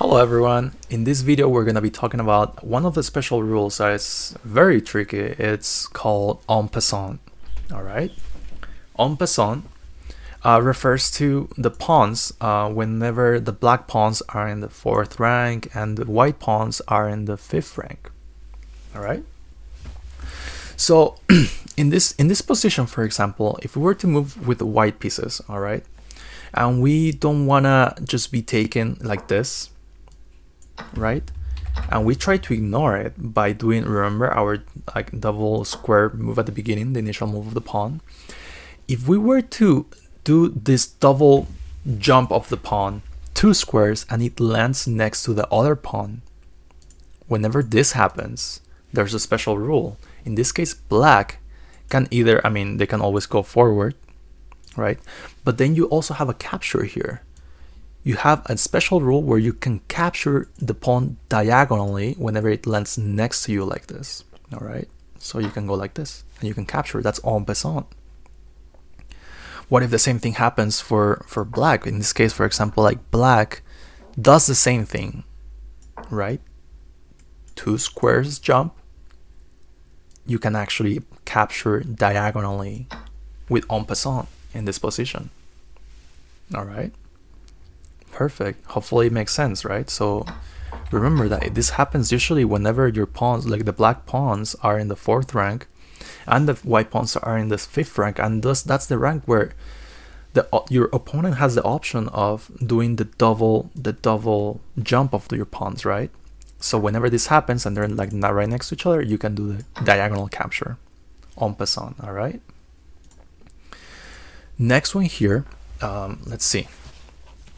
Hello everyone, in this video we're going to be talking about one of the special rules that is very tricky. It's called en passant. Alright, en passant refers to the pawns whenever the black pawns are in the 4th rank and the white pawns are in the 5th rank. Alright, so in this position, for example, if we were to move with the white pieces, alright, and we don't want to just be taken like this, right, and we try to ignore it by doing, remember our double square move at the beginning, the initial move of the pawn. If we were to do this double jump of the pawn 2 squares and it lands next to the other pawn, whenever this happens, there's a special rule. In this case, black can either, they can always go forward, right, but then you also have a capture here. You have a special rule where you can capture the pawn diagonally whenever it lands next to you like this. All right, so you can go like this and you can capture. That's en passant. What if the same thing happens for black? In this case, for example, like black does the same thing, right? 2 squares jump. You can actually capture diagonally with en passant in this position. All right. Perfect. Hopefully it makes sense, right? So remember that this happens usually whenever your pawns, like the black pawns, are in the 4th rank and the white pawns are in the 5th rank, and thus that's the rank where your opponent has the option of doing the double jump of your pawns, right? So whenever this happens and they're like not right next to each other, you can do the diagonal capture en passant. All right, next one here, let's see.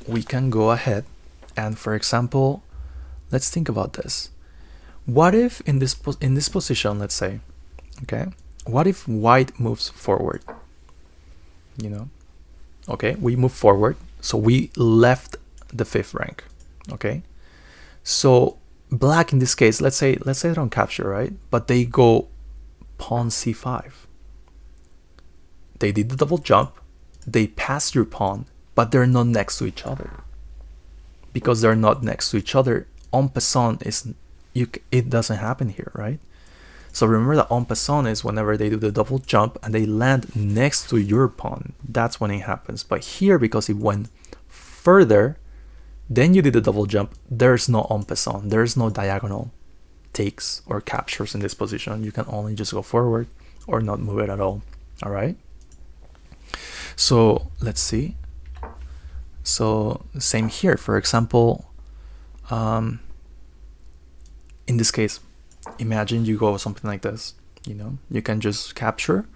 We can go ahead and, for example, let's think about this. What if in this position, let's say, okay, what if white moves forward? You know, okay, we move forward, so we left the 5th rank. Okay, so black in this case, let's say they don't capture, right, but they go pawn c5. They did the double jump, they passed your pawn, but they're not next to each other. Because they're not next to each other, en passant it doesn't happen here, right? So remember that en passant is whenever they do the double jump and they land next to your pawn. That's when it happens. But here, because it went further, then you did the double jump, there's no en passant. There's no diagonal takes or captures in this position. You can only just go forward or not move it at all. All right? So let's see. So same here, for example, in this case, imagine you go something like this, you know, you can just capture,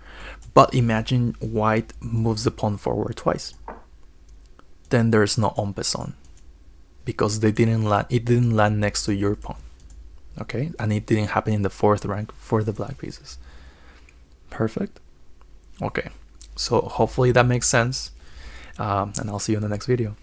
but imagine white moves the pawn forward twice. Then there's no en passant because it didn't land next to your pawn, okay, and it didn't happen in the 4th rank for the black pieces. Perfect. Okay, so hopefully that makes sense. And I'll see you in the next video.